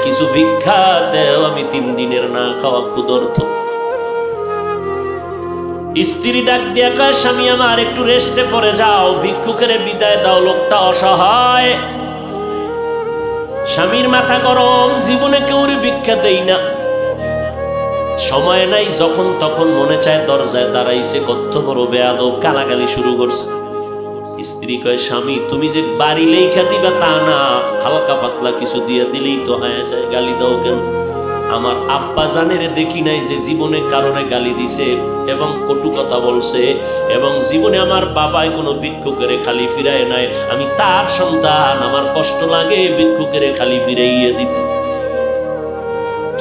কিছু ভিক্ষা দেও, আমি 3 দিনের না খাওয়া ক্ষুধার্ত। স্ত্রী ডাক দিয়া কয়, স্বামী আমার একটু রেস্টে পড়ে যাও, ভিক্ষুকের বিদায় দাও, লোকটা অসহায়। স্বামীর মাথা গরম, জীবনে কেউর ভিক্ষা দেই না, সময় নাই, যখন তখন মনে চায় দরজায় দাঁড়াইছে, কত বড় বেয়াদব, গালাগালি শুরু করছে। স্ত্রী কয়, স্বামী তুমি যে বাড়ি লেখা দিবা তা না, হালকা পাতলা কিছু দিয়ে দিলেই তো হয়ে যায়, গালি দাও কেন? আমার আব্বা জানের দেখি নাই যে জীবনে কারণে গালি দিছে এবং কটু কথা বলছে, এবং জীবনে আমার বাবাই কোনো ভিক্ষুকের খালি ফিরায় নাই, আমি তার সন্তান, আমার কষ্ট লাগে ভিক্ষুকের খালি ফিরাইয়া দিতে।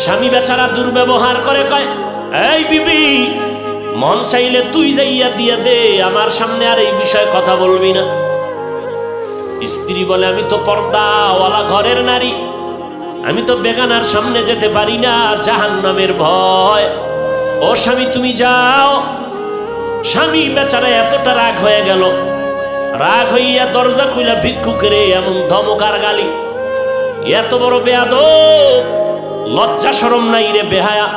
স্বামী বেচারা দুর্ব্যবহার করে, কয়, এই বিবি, মন চাইলে তুই যাইয়া দিয়া দে, আমার সামনে আর এই বিষয়ে কথা বলবি না। স্ত্রী বলে, আমি তো পর্দাওয়ালা ঘরের নারী, আমি তো বেগানার সামনে যেতে পারি না, জাহান্নামের ভয়। ও স্বামী তুমি যাও। স্বামী বেচারা এতটা রাগ হয়ে গেল, রাগ হইয়া দরজা খুইলা ভিক্ষুকের এমন ধমকার গালি, এত বড় বেয়াদব, লজ্জা শরম নাই রে বেহায়া,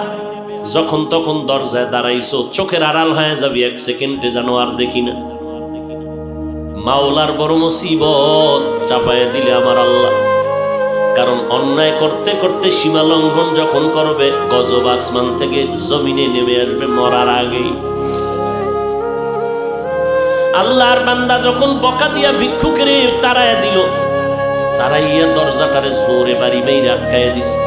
যখন তখন দরজায় দাঁড়াইছো, চোখের আড়াল হয়ে যাবি 1 সেকেন্ডে যেন আর দেখি না। মাওলার বড় মুসিবত চাপায়া দিলে আমার আল্লাহ, কারণ অন্যায় করতে করতে সীমা লঙ্ঘন যখন করবে, গজব আসমান থেকে জমিনে নেমে আসবে মরার আগেই। আল্লাহর বান্দা যখন বকা দিয়া ভিক্ষুকের তাড়াইয়া দিল, তাড়াইয়া দরজাটারে জোরে বাড়ি মেরে আটকাইয়া দিছে।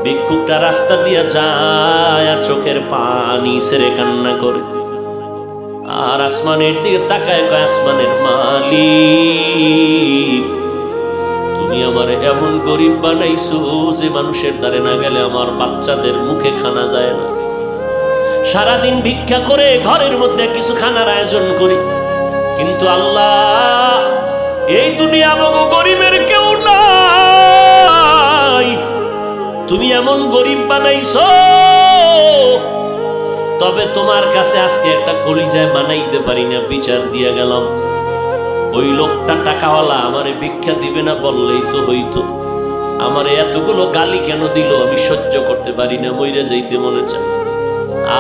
ভিক্ষুকটা রাস্তা দিয়া যায় আর চোখের পানি ছেড়ে কান্না করে, আর আসমানের দিকে তাকায়, কয়, আসমানের মালিক, তুমি আমার এমন গরিব বানাইছো যে মানুষের দ্বারে না গেলে আমার বাচ্চাদের মুখে খানা যায় না। সারাদিন ভিক্ষা করে ঘরের মধ্যে কিছু খানার আয়োজন করি, কিন্তু আল্লাহ, এই দুনিয়া আমাকে গরিবের কেউ নাই, তুমি এমন গরিব বানাইছো, তবে তোমার কাছে আজকে একটা কলিজায় বানাইতে পারি না, বিচার দিয়া গেলাম। ওই লোকটা টাকাওয়ালা, আমারে ভিক্ষা দিবে না বললেই তো হইতো, আমারে এতগুলো গালি কেন দিল, আমি সহ্য করতে পারি না, মইরা যাইতে মনে চায়।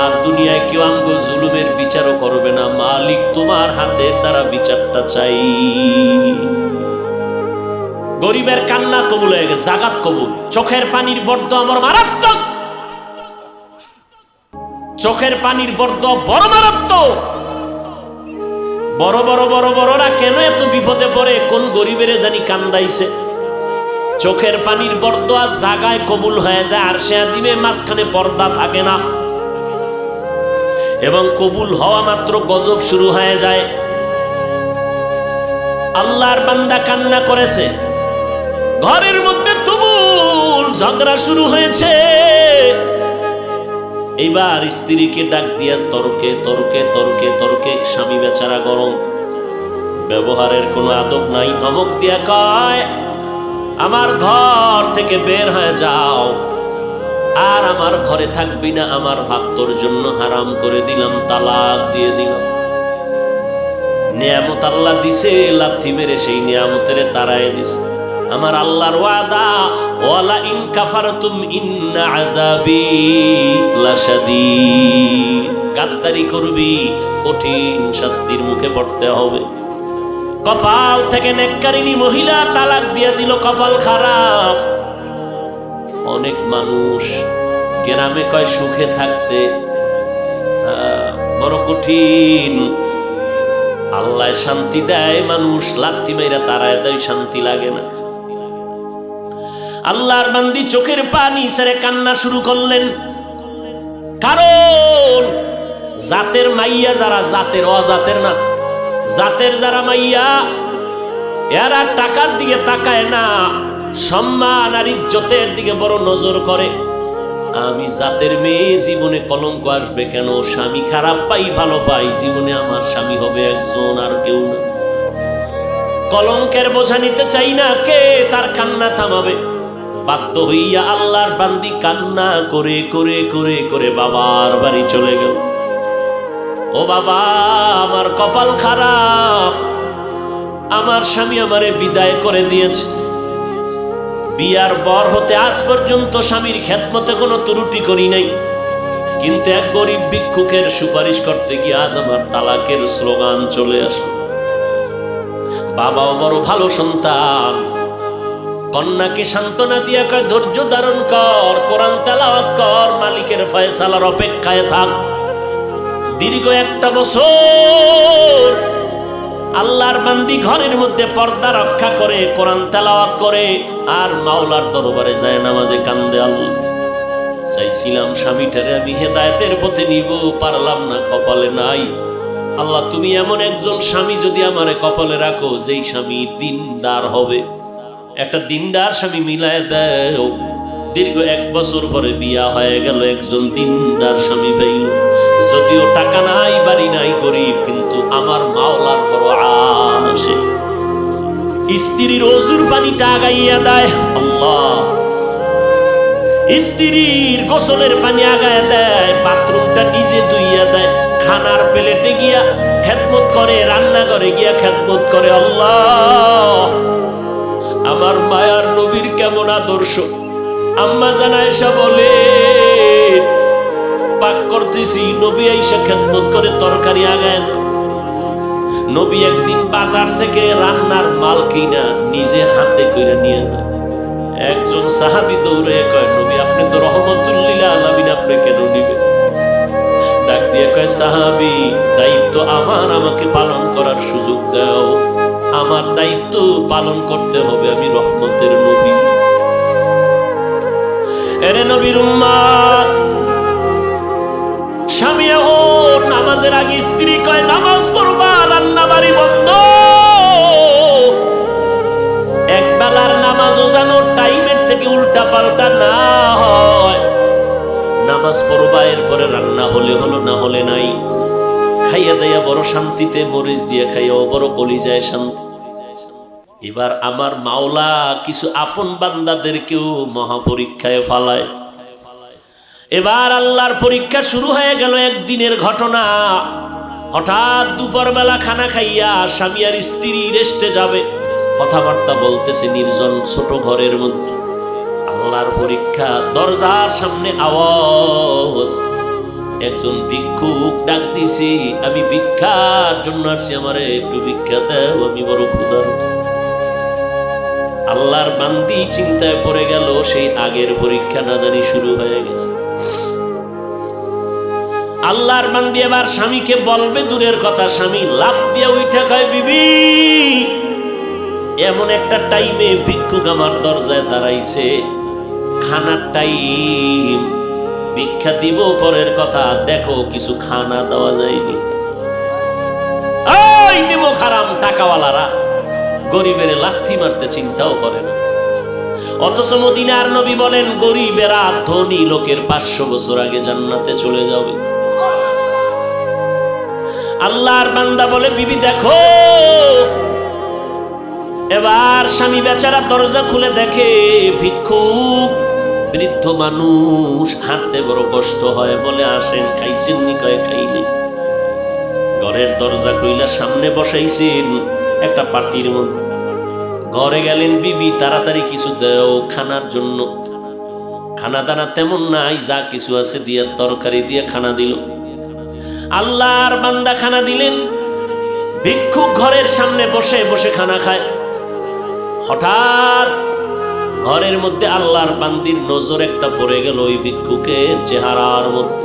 আর দুনিয়ায় কেউ আমগো জুলুমের বিচারও করবে না, মালিক তোমার হাতের দ্বারা বিচারটা চাই। গরিবের কান্না কবুল হয়ে গেছে, জাগাত কবুল। চোখের পানির বর্দ আমার মারাত্মক, চোখের পানির বর্দ বড় মারাত্মক। বড় বড় বড় বড়রা কেন এত বিপদে পড়ে, কোন গরিবের জানি কান্দাইছে। চোখের পানির বর্দ আর জাগায় কবুল হয়ে যায়, আর সে আজিমে মাঝখানে পর্দা থাকে না, এবং কবুল হওয়া মাত্র গজব শুরু হয়ে যায়। আল্লাহর বান্দা কান্না করেছে, ঘরের মধ্যে তুমুল ঝগড়া শুরু হয়েছে। এইবার স্ত্রীকে ডাক দিয়া তর্কে তর্কে তর্কে তর্কে, স্বামী বেচারা গরম, ব্যবহারের কোনো আদব নাই, ধমক দিয়া কয়, আমার ঘর থেকে বের হয়ে যাও, আর আমার ঘরে থাকবি না, আমার ভাত তোর জন্য হারাম করে দিলাম, তালাক দিয়ে দিলাম। নিয়ামত আল্লাহ দিছে, লাথি মেরে সেই নিয়ামতের তাড়ায় দিছে। আমার আল্লাহর ওয়াদা, ওয়ালা ইন কাফারতুম ইন্না আযাবি লাশাদীদ, গাদ্দারি করবি, কঠিন শাস্তির মুখে পড়তে হবে। কপাল থেকে নেককারিনী মহিলা তালাক দিয়ে দিল, কপাল খারাপ। অনেক মানুষ গ্রামে কয় সুখে থাকতে, বড় কঠিন। আল্লাহ শান্তি দেয়, মানুষ লাথি মেরে তাড়ায় দেয়, শান্তি লাগে না। আল্লাহর বান্দি চোখের পানি ছেড়ে কান্না শুরু করলেন, কারণ জাতের মাইয়া যারা, জাতের অজাতের না, জাতের যারা মাইয়া, এরা টাকার দিকে তাকায় না, সম্মান আর ইজ্জতের দিকে বড় নজর করে। আমি জাতের মেয়ে, জীবনে কলঙ্ক আসবে কেন, স্বামী খারাপ পাই ভালো পাই, জীবনে আমার স্বামী হবে একজন, আর কেউ না। কলঙ্কের বোঝা নিতে চাই না, কে তার কান্না থামাবে? বাধ্য হইয়া আল্লাহর বান্দি কান্না করে করে করে করে বাবার বাড়ি চলে গেল। ও বাবা, আমার কপাল খারাপ, আমার স্বামী আমারে বিদায় করে দিয়েছে। বিয়ার বর হতে আজ পর্যন্ত স্বামীর খেদমতে কোনো ত্রুটি করি নাই, কিন্তু এক গরিব ভিক্ষুকের সুপারিশ করতে গিয়ে আজ আমার তালাকের স্লোগান চলে আসে। বাবাও বড় ভালো সন্তান, কন্যাকে সান্ত্বনা দিয়া কয় ধৈর্য ধারণ কর, কোরআন তেলাওয়াত কর, মালিকের ফয়সালার অপেক্ষায় থাক। দীর্ঘ 1 বছর আল্লাহর বান্দি ঘরের মধ্যে পর্দা রক্ষা করে, কোরআন তেলাওয়াত করে, আর মাওলার দরবারে যায় নামাজে কান্দে। আল্লাহ, চাইছিলাম স্বামীটারে আমি হেদায়েতের পথে নিব, পারলাম না, কপালে নাই। আল্লাহ, তুমি এমন একজন স্বামী যদি আমারে কপালে রাখো, যেই স্বামী দিনদার হবে, একটা দিনদার স্বামী মিলায় দাও। দীর্ঘ 1 বছর পরে বিয়া হয়ে গেল, একজন দিনদার স্বামী পাইল। যদিও টাকা নাই, বাড়ি নাই, গরিব, কিন্তু আমার মাওলার বড় আসে। স্ত্রীর ওযুর পানিটা আগাইয়া দেয় আল্লাহ, স্ত্রীর গোসলের পানি আগায় দেয়, বাথরুমটা নিজে ধুইয়া দেয়, খানার প্লেটে গিয়া খেদমত করে, রান্নাঘরে গিয়া খেদমত করে। আল্লাহ, আমার মায়ার নবীর কেমন আদর্শ। আম্মা জান আয়েশা বলে, পাক করতেছি, নবী আয়েশা খেদমত করে, তরকারি আগায়। নবী একদিন বাজার থেকে রান্নার মাল কিনা নিজে হাতে কইরা নিয়ে যায়। একজন সাহাবী দৌড়ে কয়, নবী আপনি তো রহমতুল লিল আলামিন, আপনি কেন নিবেন? ডাক দিয়ে কয়, সাহাবী, দায়িত্ব আমার, আমাকে পালন করার সুযোগ দাও। আমার দায়িত্ব পালন করতে হবে, আমি রহমতের নবী। এরে নবীর উম্মত, স্বামী নামাজের আগে স্ত্রী কয় নামাজ পড়বা, রান্না বাড়ি বন্ধ। এক বেলার নামাজও যেন টাইমের থেকে উল্টা পাল্টা না হয়। নামাজ পড়বা, এরপরে রান্না হলে হলো, না হলে নাই। খাইয়া দাইয়া বড় শান্তিতে, মরিচ দিয়ে খাইয়াও বড় কলিজায় শান্তি। এবার আমার মাওলা কিছু আপন বান্দাদেরকেও মহাপরীক্ষায় ফালায়। এবার আল্লাহর পরীক্ষা শুরু হয়ে গেল। একদিনের ঘটনা, হঠাৎ দুপুর বেলা খানা খাইয়া স্বামী আর স্ত্রী রেস্টে যাবে, কথাবার্তা বলতেছে নির্জন ছোট ঘরের মধ্যে। আল্লাহর পরীক্ষা, দরজার সামনে আওয়াজ, একজন ভিক্ষুক ডাক দিছে, আমি ভিক্ষার জন্য আসছি, আমারে একটু ভিক্ষা দাও, আমি বড় ক্ষুধার্ত। আল্লাহর বান্দি চিন্তায় পড়ে গেল, সেই আগের পরীক্ষা না জানি শুরু হয়ে গেছে। আল্লাহর বান্দি এবার স্বামীকে বলবে দূরের কথা, স্বামী লাফ দিয়ে উঠা কয়, বিবি এমন একটা টাইমে ভিক্ষুক আমার দরজায় দাঁড়াইছে, খানার টাইম, ভিক্ষা দিব পরের কথা, দেখো কিছু খানা দেওয়া যায়নি। ওই নিমক হারাম টাকাওয়ালারা গরিবের লাথি মারতে চিন্তাও করে না। অথচ মদিনার নবী বলেন, গরিবেরা ধনী লোকের 500 বছর আগে জান্নাতে চলে যাবে। আল্লাহর বান্দা বলে, বিবি দেখো। এবার স্বামী বেচারা দরজা খুলে দেখে ভিক্ষুক, বৃদ্ধ মানুষ, হাঁটতে বড় কষ্ট হয়। বলে, আসেন, খাইছেন নি? কয়, খাইনি। ঘরের দরজা কইলা সামনে বসাইছেন একটা পাটির মধ্যে। ঘরে গেলেন, বিবি তাড়াতাড়ি কিছু দাও খানার জন্য। খানা দানা তেমন নাই, যা কিছু আছে দিয়ে তরকারি দিয়ে খানা দিল। আল্লাহর বান্দা খানা দিলেন, ভিক্ষুক ঘরের সামনে বসে বসে খানা খায়। হঠাৎ ঘরের মধ্যে আল্লাহর বান্দির নজর একটা পড়ে গেল ওই ভিক্ষুকের চেহারার মধ্যে।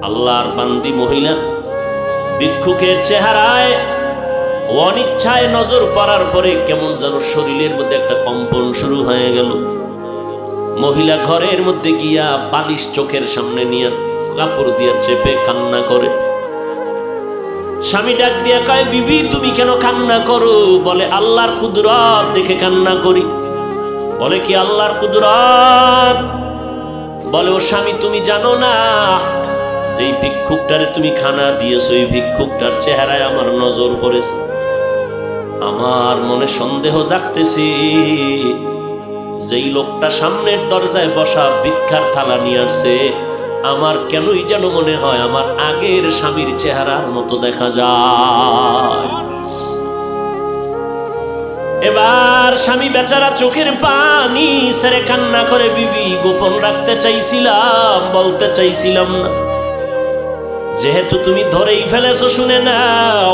আল্লাহর বান্দি মহিলা ভিক্ষুকের চেহারায় অনিচ্ছায় নজর পড়ার পরে কেমন যেন শরীরের মধ্যে একটা কম্পন শুরু হয়ে গেল। মহিলা ঘরের মধ্যে গিয়া বালিশ চোখের সামনে নিয়ে কাপড় দিয়ে চেপে কান্না করে। স্বামী ডাক দিয়া কয়, বিবি তুমি কেন কান্না করো? বলে, আল্লাহর কুদরত দেখে কান্না করি। বলে, কি আল্লাহর কুদরত? বলে, ও স্বামী তুমি জানো না, যেই ভিক্ষুকটারে তুমি খানা দিয়েছো, এই ভিক্ষুকটার চেহারায় আমার নজর পড়েছে। আমার মনে সন্দেহ জাগতেছে, যেই লোকটা সামনের দরজায় বসা ভিক্ষার থালা নিয়ে আসছে, আমার কেনই যেন মনে হয় আমার আগের স্বামীর চেহারার মতো দেখা যায়। এবার স্বামী বেচারা চোখের পানি ছেড়ে কান্না করে, বিবি গোপন রাখতে চাইছিলাম, বলতে চাইছিলাম না, যেহেতু তুমি ধরেই ফেলেছো শুনে নাও,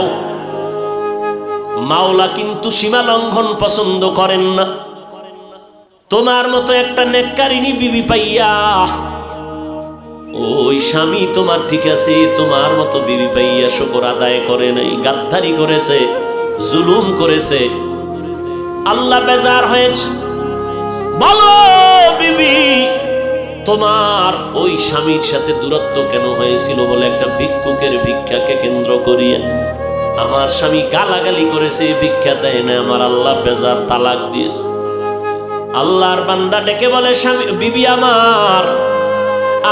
মাওলা কিন্তু সীমা লঙ্ঘন পছন্দ করেন না। তোমার মতো একটা নেককারিনী বিবি পাইয়া ওই স্বামী তোমার ঠিক আছে, তোমার মতো বিবি পাইয়া শুকর আদায় করে নাই, গাদ্দারি করেছে, জুলুম করেছে, আল্লাহ বেজার হয়েছে। বলো বিবি, তোমার ওই স্বামীর সাথে দূরত্ব কেন হয়েছিল? বলে একটা ভিক্ষুকের ভিক্ষাকে কেন্দ্র করিয়ে আমার স্বামী গালাগালি করেছে, ভিক্ষা দেয় না, আমার আল্লাহ বেজার, তালাক দিয়েছে। আল্লাহর বান্দা ডেকে বলে, স্বামী বিবি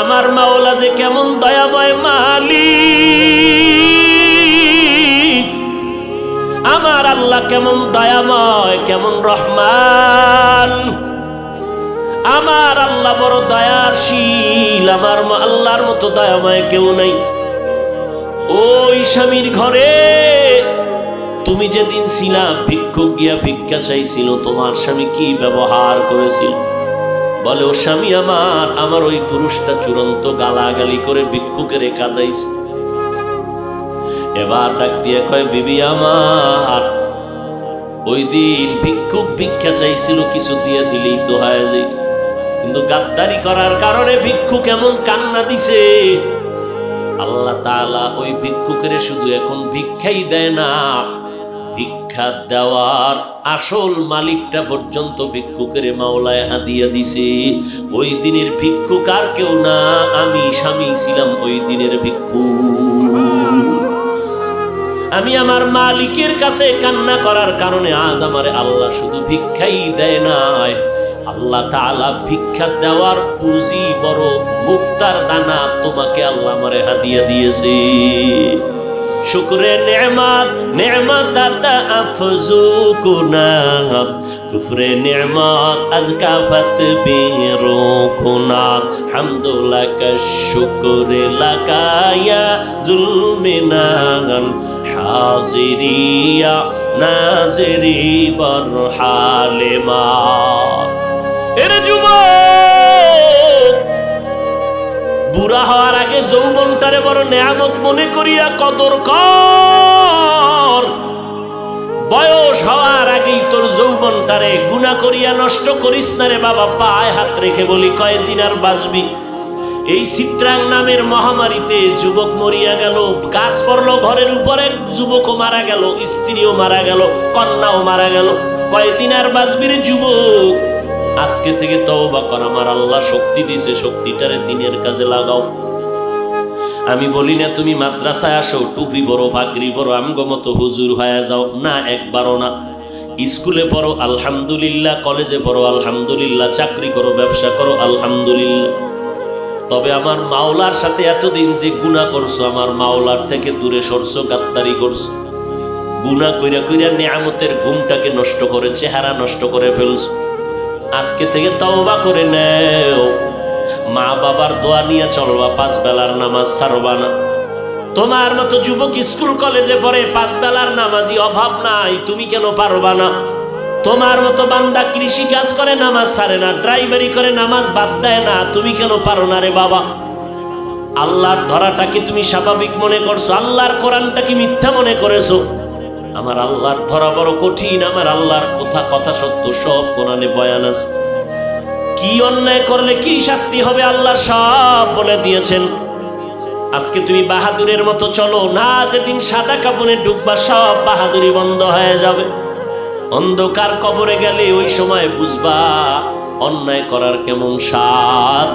আমার মাওলা যে কেমন দয়াময় মালিক, আমার আল্লাহ কেমন দয়াময়, কেমন রহমান, আমার আল্লাহ বড় দয়াশীল, আমার আল্লাহর মতো দয়াময় কেউ নাই। ওই স্বামীর ঘরে তুমি যেদিন ছিলা, ভিক্ষুক গিয়া ভিক্ষা চাইছিল, তোমার স্বামী কি ব্যবহার করেছিল? বলে, ও স্বামী আমার ওই পুরুষটা চূড়ান্ত গালাগালি করে ভিক্ষুকের কাঁদাইছে। এবার ডাক দিয়ে কয়, বিবি ওই দিন ভিক্ষুক ভিক্ষা চাইছিল, কিছু দিয়ে দিলেই তো হয়ে যায়, কিন্তু গাদ্দারি করার কারণে ভিক্ষুক এমন কান্না দিছে, আল্লাহ তাআলা ওই ভিক্ষুকের শুধু এখন ভিক্ষাই দেয় না, ভিক্ষা দেওয়ার আসল মালিকটা পর্যন্ত ভিক্ষুকের মাওলায় হাদিয়া দিছে। ওই দিনের ভিক্ষুক আর কেউ না, আমি স্বামী ছিলাম ওই দিনের ভিক্ষুক। আমি আমার মালিকের কাছে কান্না করার কারণে আজ আমারে আল্লাহ শুধু ভিক্ষাই দেয় নাই, আল্লাহ তাআলা ভিক্ষা দেওয়ার পুঁজি বড় মুক্তার দানা তোমাকে আল্লাহ আমারে হাদিয়া দিয়েছে। শুকরে নেমাত নেমাত আতা আফজু কুনাত, কুফরে নেমাত আজকা ফাতবিরু কুনাত, হামদুলাকা শুকরে লাকায়া জুলমিনান, হাজিরিয়া নাজিরি বরহালেমা। এর যুবক, বুড়া হওয়ার আগে যৌবনটারে বড় নেয়ামত মনে করিয়া কদর কর। বয়স হওয়ার আগেই তোর যৌবনটারে গুনাহ করিয়া নষ্ট করিস না রে বাবা। পায়ে হাত রেখে বলি, কয়দিন আর বাঁচবি? এই চিত্রাং নামের মহামারীতে যুবক মরিয়া গেল, গাছ পড়লো ঘরের উপরে, যুবকও মারা গেল, স্ত্রীও মারা গেল, কন্যাও মারা গেল। কয়দিন আর বাঁচবি রে যুবক? আজকে থেকে তওবা কর, আমার আল্লাহ শক্তি দিয়েছে, শক্তিটারে দিনের কাজে লাগাও। আমি বলি না তুমি মাদ্রাসায় আসো, টুপি পরো, পাগড়ি পরো, আমগো মতো হুজুর হয়ে যাও, না, একবারও না। স্কুলে পড়ো আলহামদুলিল্লাহ, কলেজে পড়ো আলহামদুলিল্লাহ, চাকরি করো, ব্যবসা করো আলহামদুলিল্লাহ। তবে আমার মাওলার সাথে এতদিন যে গুনাহ করছো, আমার মাওলার থেকে দূরে সরছো, গাদ্দারি করছো, গুনাহ কইরা কইরা নিয়ামতের ঘুমটাকে নষ্ট করে, চেহারা নষ্ট করে ফেলছো। আজকে থেকে তওবা করে নেও, মা বাবার দোয়া নিয়ে চলবা, 5 বেলার নামাজ ছাড়বা না। তোমার মতো যুবক স্কুল কলেজে পড়ে, 5 বেলার নামাজি অভাব নাই, তুমি কেন পারবা না? তোমার মতো বান্দা কৃষি কাজ করে, নামাজ ছাড়ে না, ড্রাইভারি করে, নামাজ বাদ দেয় না, তুমি কেন পারো না রে বাবা? আল্লাহর ধরাটাকে তুমি স্বাভাবিক মনে করছো, আল্লাহর কোরআনটা কি মিথ্যা মনে করেছো? আমার আল্লাহর ধরা বড় কঠিন, আমার আল্লাহর কথা সত্য, সব কোরআনে বয়ান আছে। কি অন্যায় করলে কি শাস্তি হবে আল্লাহ সব বলে দিয়েছেন। আজকে তুমি বাহাদুরের মতো চলো না, যেদিন সাদা কাপড়ে ঢুকবা সব বাহাদুরি বন্ধ হয়ে যাবে। অন্ধকার কবরে গেলে ওই সময় বুঝবা অন্যায় করার কেমন স্বাদ।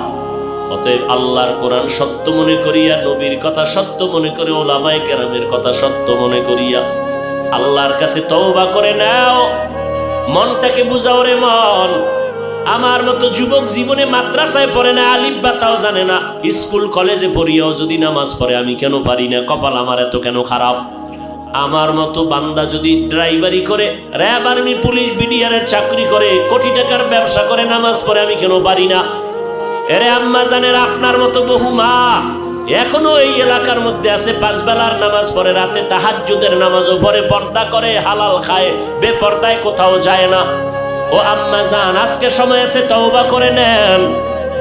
অতএব আল্লাহর কোরআন সত্য মনে করিয়া, নবীর কথা সত্য মনে করে, ওলামায়ে কেরামের কথা সত্য মনে করিয়া আল্লাহর কাছে তওবা করে নাও। মনটাকে বুঝাও রে মন। আমার মতো যুবক জীবনে মাদ্রাসায় পড়ে না, আলিফ বা তাও জানে না, স্কুল কলেজে পড়িয়াও যদি নামাজ পড়ে, আমি কেন পারি না? কপাল আমার এত কেন খারাপ? আমার মতো বান্দা যদি ড্রাইভারি করে, র্যাব, আর্মি, পুলিশ, বিডিআরের চাকরি করে, কোটি টাকার ব্যবসা করে, নামাজ পড়ে, আমি কেন পারি না? এরে আম্মা জানেন, আপনার মতো বহু মা এখনো এই এলাকার মধ্যে আছে 5 বেলার নামাজ পড়ে, রাতে তাহাজ্জুদের নামাজও পড়ে, পর্দা করে, হালাল খায়, বেপর্দায় কোথাও যায় না। ও আম্মা জান, আজকে সময় আছে, তওবা করে নেন।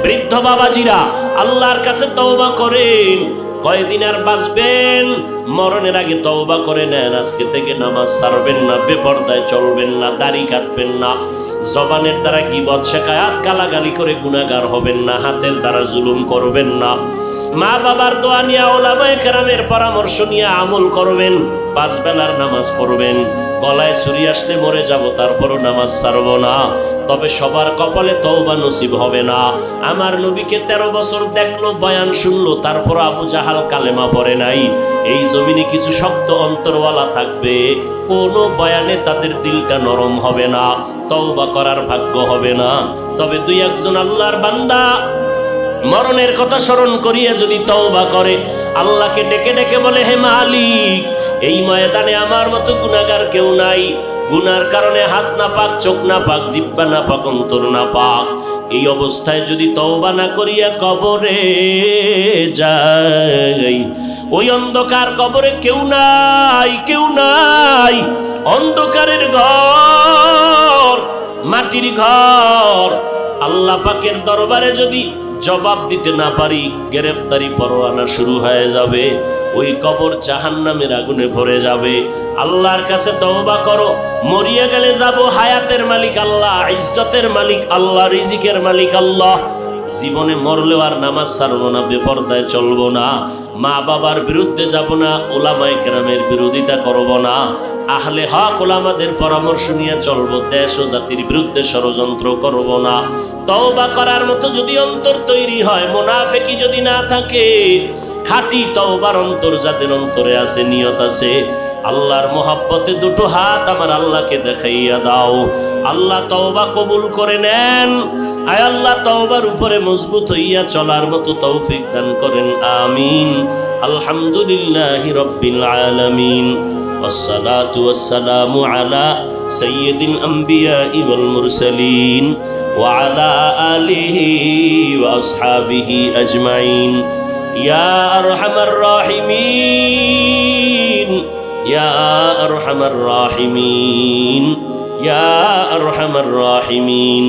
বৃদ্ধ বাবাজিরা, আল্লাহর কাছে তওবা করেন। কয়দিন আর বাঁচবেন, মরণের আগে তওবা করে নেন। আজকে থেকে নামাজ ছাড়বেন না, বেপর্দায় চলবেন না, দাড়ি কাটবেন না, জবানের দ্বারা গীবত শেখায়াত গালাগালি করে গুনাহগার হবেন না, হাতের দ্বারা জুলুম করবেন না, মা বাবার দোয়া নিয়ে, ওলামায়ে কেরামের পরামর্শ নিয়ে আমল করবেন, 5 বেলার নামাজ পড়বেন। গলায় ছুরি আসলে মরে যাব, তারপরও নামাজ ছাড়ব না। তবে সবার কপালে তওবা নসিব হবে না। আমার নবীকে 13 বছর দেখলো, বয়ান শুনলো, তারপর আবু জাহাল কালেমা পড়ে নাই। এই জমিনে কিছু শক্ত অন্তরওয়ালা থাকবে, কোনো বয়ানে তাদের দিলটা নরম হবে না, তওবা করার ভাগ্য হবে না। তবে 2-1 আল্লাহর বান্দা মরণের কথা স্মরণ করিয়ে যদি তওবা করে, আল্লাহকে ডেকে ডেকে বলে, হে মালিক, এই ময়দানে আমার মতো গুনাহগার কেউ নাই, গুনার কারণে হাত না পাক, চোখ না পাক, জিহ্বা না পাক, অন্তর না পাক, এই অবস্থায় যদি তওবা না করিয়া কবরে যাই, ওই অন্ধকার কবরে কেউ নাই, কেউ নাই, অন্ধকারের ঘর, মাটির ঘর। আল্লাহ পাকের দরবারে যদি জবাব দিতে না পারি, গ্রেফতারি পরোয়ানা শুরু হয়ে যাবে, ওই কবর জাহান্নামের আগুনে ভরে যাবে। আল্লাহর কাছে তওবা করো, মরিয়া গেলে যাব, হায়াতের মালিক আল্লাহ, ইজ্জতের মালিক আল্লাহ, রিজিকের মালিক আল্লাহ। জীবনে মরলেও আর নামাজ ছাড়বো না, বেপরদায় চলবো না, মা বাবার বিরুদ্ধে যাব না, ওলামায়ে কেরামের বিরোধিতা করব না, আহলে হক ওলামাদের পরামর্শ নিয়ে চলবো, দেশ ও জাতির বিরুদ্ধে ষড়যন্ত্র করব না। তওবা করার মতো যদি অন্তর তৈরি হয়, মুনাফিকি যদি না থাকে, খাঁটি তওবার অন্তর যাদের অন্তরে আছে, নিয়ত আছে, আল্লাহর মোহাব্বতে 2 হাত আমার আল্লাহকে দেখাইয়া দাও। আল্লাহ তওবা কবুল করে নেন। আয় আল্লাহ, তওবার উপরে মজবুত হইয়া চলার মতো তৌফিক দান করেন, আমিন। আলহামদুলিল্লাহি রাব্বিল আলামিন, ওয়াসসালাতু ওয়াসসালামু আলা সাইয়্যিদিল আমবিয়াই ওয়াল মুরসালিন ওয়া আলা আলিহি ওয়া আসহাবিহি আজমাইন। ইয়া আরহামার রাহিমিন, ইয়া আরহামার রাহিমিন, ইয়া আরহামার রাহিমিন।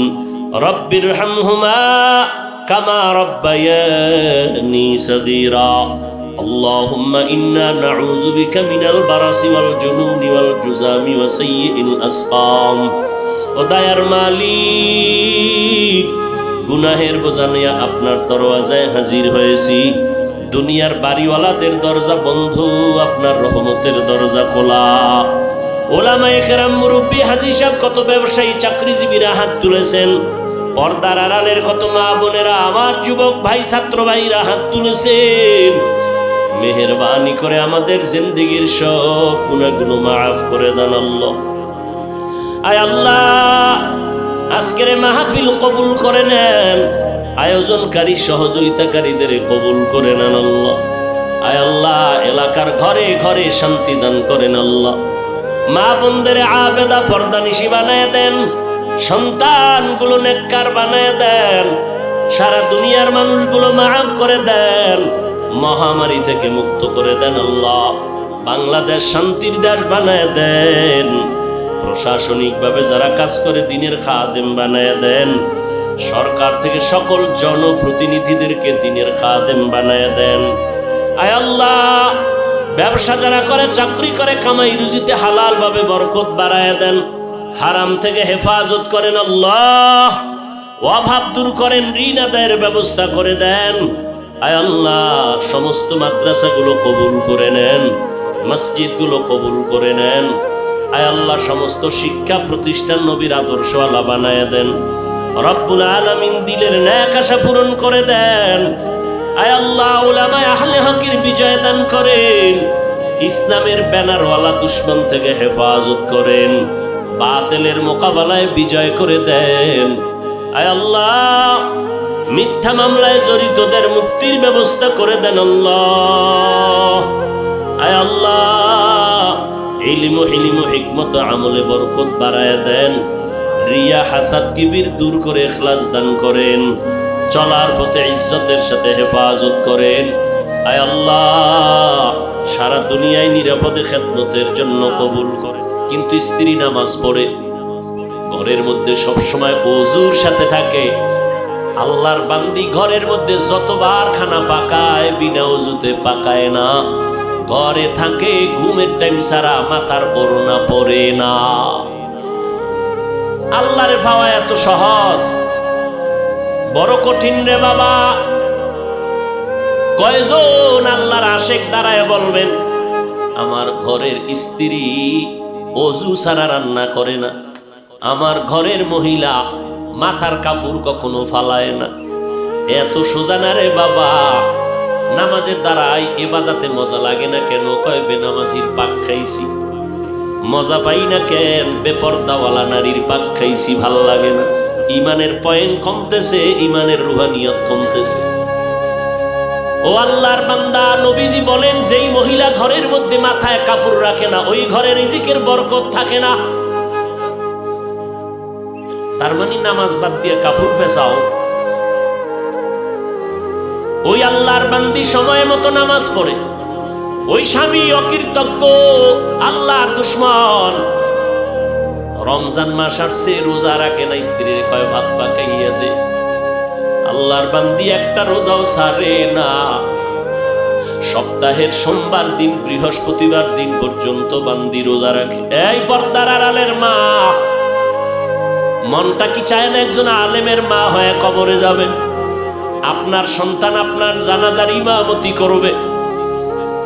রব্বিরহামহুমা কামা রব্বায়ানি সগীরা। আল্লাহুম্মা ইন্না নাউযু বিকা মিনাল বারাসি ওয়াল জুনুনি ওয়াল জুযামি ওয়া সাইয়্যিল আসকাম। ও দয়ার মালিক, গুনাহের বোঝা নিয়ে আপনার দরওয়াজায় হাজির হয়েছি। দুনিয়ার বাড়িওয়ালাদের দরজা বন্ধ, আপনার রহমতের দরজা খোলা। ওলামায়ে কেরাম, মুরব্বী, হাজী সাহেব, কত ব্যবসায়ী, চাকরিজীবীরা হাত তুলেছেন। পর্দার আড়ালের কত মা বোনেরা, আমার যুবক ভাই, ছাত্র ভাইরা হাত তুলেছেন। মেহেরবানি করে আমাদের জিন্দেগীর সব গুনাহগুলো মাফ করে দেন আল্লাহ। আয় আল্লাহ, আজকের মাহফিল কবুল করে নেন, আয়োজনকারী সহযোগিতাকারীদের কবুল করে নেন আল্লাহ। আয় আল্লাহ, এলাকার ঘরে ঘরে শান্তি দান করেন আল্লাহ। মা বোনদের আবেদা পর্দানিশী বানায় দেন, সন্তানগুলো নেককার বানায় দেন, সারা দুনিয়ার মানুষগুলো মাফ করে দেন, মহামারী থেকে মুক্ত করে দেন আল্লাহ। বাংলাদেশ শান্তির দেশ বানায় দেন, প্রশাসনিকভাবে যারা কাজ করে দিনের খাদেম বানায় দেন, সরকার থেকে সকল জনপ্রতিনিধিদেরকে দিনের খাদেম বানায় দেন। আয় আল্লাহ, ব্যবসা যারা করে, চাকরি করে, কামাই রুজিতে হালাল ভাবে বরকত বাড়ায় দেন, হারাম থেকে হেফাজত করেন আল্লাহ। অভাব দূর করেন, ঋণ আদায়ের ব্যবস্থা করে দেন। আয় আল্লাহ, সমস্ত মাদ্রাসাগুলো কবুল করে নেন, মসজিদগুলো কবুল করে নেন। আয় আল্লাহ, সমস্ত শিক্ষা প্রতিষ্ঠান নবীর আদর্শওয়ালা বানায় দেন। রব্বুল আলামিন দিলের ন্যাক আশা পূরণ করে দেন। আয় আল্লাহ, উলামায়ে আহলে হকের বিজয় দান করেন, ইসলামের ব্যানারওয়ালা দুশমন থেকে হেফাজত করেন, বাতিলের মোকাবেলায় বিজয় করে দেন। আয় আল্লাহ, মিথ্যা মামলায় জড়িতদের মুক্তির ব্যবস্থা করে দেন আল্লাহ। আয় আল্লাহ, ইলম ও হিকমত আমলে বরকত বাড়ায় দেন, রিয়া হাসাদ কিবির দূর করে ইখলাস দান করেন, চলার পথে ইজ্জতের সাথে হেফাজত করেন। আয় আল্লাহ সারা দুনিয়ায় নিরাপদে খেদমতের জন্য কবুল করে। কিন্তু স্ত্রী নামাজ পড়ে, ঘরের মধ্যে সবসময় ওযুর সাথে থাকে। আল্লাহর বান্দি ঘরের মধ্যে যতবার খানা পাকায় বিনা ওযুতে পাকায় না, ঘরে থাকে ঘুমের টাইম ছাড়া মাথার ওড়না পরে না। আল্লাহর পাওয়া এত সহজ, বড় কঠিন রে বাবা। কয়জন আল্লাহর আশেক দাঁড়ায় বলবেন আমার ঘরের স্ত্রী ওযু ছাড়া রান্না করে না, আমার ঘরের মহিলা মাথার কাপড় কখনো ফালায় না। এত সোজা না রে বাবা। নামাজের দ্বারাই ইবাদতে মজা লাগে না কেন? কয় বেনামাজির পাক খাইছি। মজা পাই না কেন? বেপরদাওয়ালা নারীর পাক খাইছি, ভাল লাগে না। ইমানের পয়েন্ট কমতেছে, ইমানের রুহানিয়ত কমতেছে। ও আল্লাহর বান্দা, নবীজি বলেন যেই মহিলা ঘরের মধ্যে মাথায় কাপড় রাখে না, ওই ঘরে রিজিকের বরকত থাকে না। তার মানে নামাজ বাদ দিয়ে কাপড় পেছাও। ওই আল্লাহর বান্দি সময় মতো নামাজ পড়ে, ওই স্বামী অকৃতজ্ঞ, আল্লাহর দুশমন। রমজান মাস আসছে, রোজা রাখে না, স্ত্রীর কয় ভাত পাকাইয়া দে। আল্লাহর বান্দি একটা রোজাও ছাড়ে না। সপ্তাহের সোমবার দিন বৃহস্পতিবার দিন পর্যন্ত বান্দি রোজা রাখে। এই পর্দার আড়ালের মা, মনটা কি চায় না একজন আলেমের মা হয়ে কবরে যাবেন? আপনার সন্তান আপনার জানাজার ইমামতি করবে,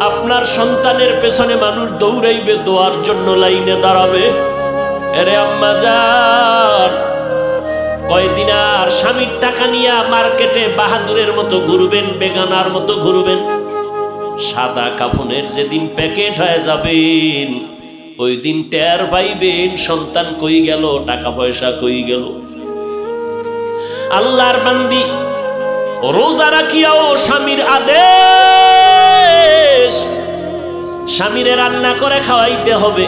আপনার সন্তানের পেছনে মানুষ দৌড়াইবে, দোয়ার জন্য লাইনে দাঁড়াবে। এরে আম্মা জান, কয়দিন আর স্বামীর টাকা নিয়ে মার্কেটে বাহাদুরের মতো ঘুরবেন, বেগানার মতো ঘুরবেন? সাদা কাফনের যেদিন প্যাকেট হয়ে যাবেন, ওই দিন টের পাইবেন সন্তান কই গেল, টাকা পয়সা কই গেল। আল্লাহর বান্দি রোজা রাখিয়াও স্বামীর আদেশ, স্বামীরে রান্না করে খাওয়াইতে হবে।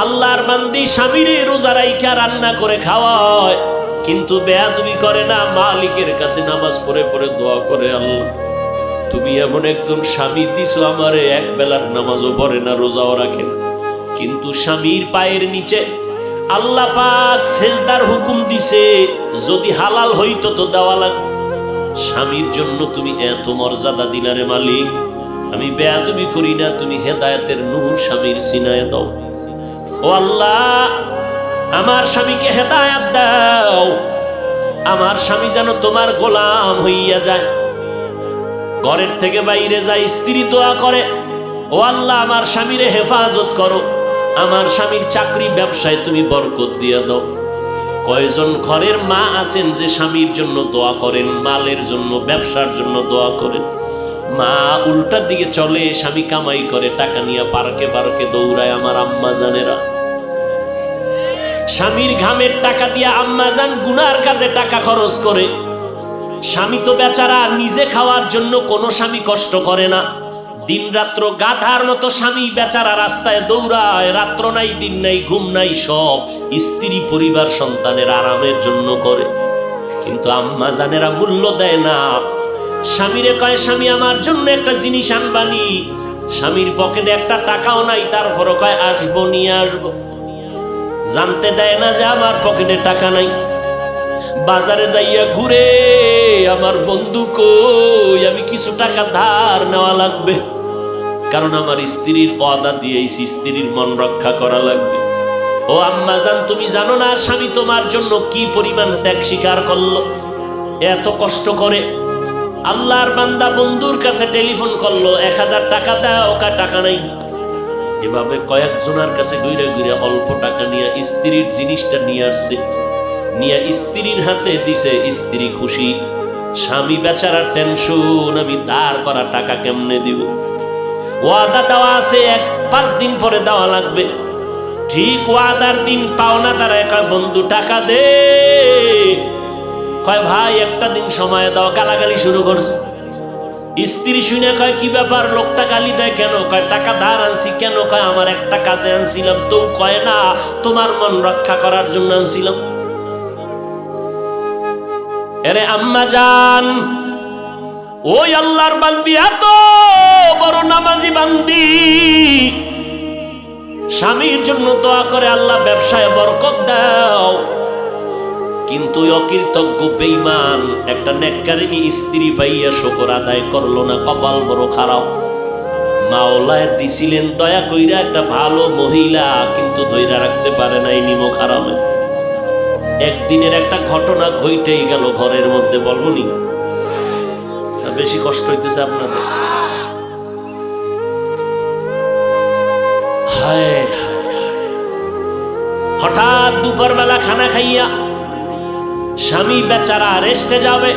আল্লাহর বান্দি স্বামীরে রোজা রাইখা রান্না করে খাওয়ায়, কিন্তু বেয়াদবি করে না। মালিকের কাছে নামাজ পড়ে পড়ে দোয়া করে, আল্লাহ তুমি এমন একজন স্বামী দিছো আমারে, এক বেলার নামাজও পড়ে না, রোজাও রাখে না, কিন্তু স্বামীর পায়ের নিচে আল্লাহ পাক সেজদার হুকুম দিছে, যদি হালাল হইতো তো দেওয়া লাগতো। স্বামীর জন্য তুমি এত মর্যাদা দিলারে মালিক, আমি বেয়াদবি করি না, তুমি হেদায়েতের নূর স্বামীর সিনায় দাও। ও আল্লাহ, আমার স্বামীকে হেদায়েত দাও, আমার স্বামী যেন তোমার গোলাম হইয়া যায়। ঘরের থেকে বাইরে যায়, স্ত্রী দোয়া করে, ও আল্লাহ আমার স্বামীরে হেফাজত করো, আমার স্বামীর চাকরি ব্যবসায় তুমি বরকত দিয়ে দাও। কয়জন ঘরের মা আছেন যে স্বামীর জন্য দোয়া করেন, মালের জন্য, ব্যবসার জন্য দোয়া করেন? মা উল্টার দিকে চলে, স্বামী কামাই করে, টাকা নিয়ে পার্কে পার্কে দৌড়ায়। আমার আম্মা জানেরা, স্বামীর ঘামের টাকা দিয়ে আম্মা জান গুনার কাজে টাকা খরচ করে। স্বামী তো বেচারা নিজে খাওয়ার জন্য কোনো স্বামী কষ্ট করে না, দিন রাত্র গাধার মতো স্বামী বেচারা রাস্তায় দৌড়ায়, রাত্র নাই দিন নাই ঘুম নাই, সব স্ত্রী পরিবার সন্তানের আরামের জন্য করে। কিন্তু আম্মা জানেরা মূল্য দেয় না। স্বামীরে কয়, স্বামী আমার জন্য একটা জিনিস আনবানি, স্বামীর পকেটে একটা টাকাও নাই, তারপরও কয় আসবো, নিয়ে আসবো। জানতে দেয় না যে আমার পকেটে টাকা নাই। বাজারে যাইয়া ঘুরে, আমার বন্ধু কই, আমি কিছু টাকা ধার নেওয়া লাগবে, কারণ আমার স্ত্রীর ওয়াদা দিয়েছি, স্ত্রীর মন রক্ষা করা লাগবে। ও আম্মা জান, তুমি জানো না স্বামী তোমার জন্য কি পরিমাণ ত্যাগ স্বীকার করলো, এত কষ্ট করে। আল্লাহর বান্দা বন্ধুর কাছে টেলিফোন করলো, 1000 টাকা দাও, টাকা নাই। এভাবে কয়েকজনের কাছে ঘুরে ঘুরে অল্প টাকা নিয়ে স্ত্রীর জিনিসটা নিয়ে আসছে, নিয়ে স্ত্রীর হাতে দিছে। স্ত্রী খুশি, স্বামী বেচারা টেনশন, আমি ধার করা টাকা কেমনে দিব? ওয়াদা দেওয়া আছে 5 দিন পরে দেওয়া লাগবে। ঠিক ওয়াদার দিন পাওনা দাঁড়ায়, কয় বন্ধু টাকা দে। কয় ভাই একটা দিন সময় দাও। গালাগালি শুরু করছে। স্ত্রী শুনে কয় কি ব্যাপার, লোকটা গালি দেয় কেন? কয় টাকা ধার আনছি। কেন? কয় আমার একটা কাজে আনছিলাম। তো কয় না, তোমার মন রক্ষা করার জন্য আনছিলাম। এরে আম্মা জান, ওই আল্লাহর বান্দি এত বড় নামাজি বান্দি স্বামীর জন্য দোয়া করে, আল্লাহ ব্যবসায় বরকত দাও, কিন্তু অকৃতজ্ঞ বেঈমান একটা নেককারিনী স্ত্রী পাইয়া শুকর আদায় করলো না, কপাল বড় খারাপ। মাওলায় দিছিলেন দয়া কইরা একটা ভালো মহিলা, কিন্তু ধইরা রাখতে পারে নাই নিমক হারামে। একদিনের একটা ঘটনা ঘটেই গেল ঘরের মধ্যে, বলবো নি? বেশি কষ্ট হইতেছে আপনাদের? হায় হঠাৎ দুপুরবেলা খানা খাইয়া স্বামী বেচারা রেস্টে যাবে,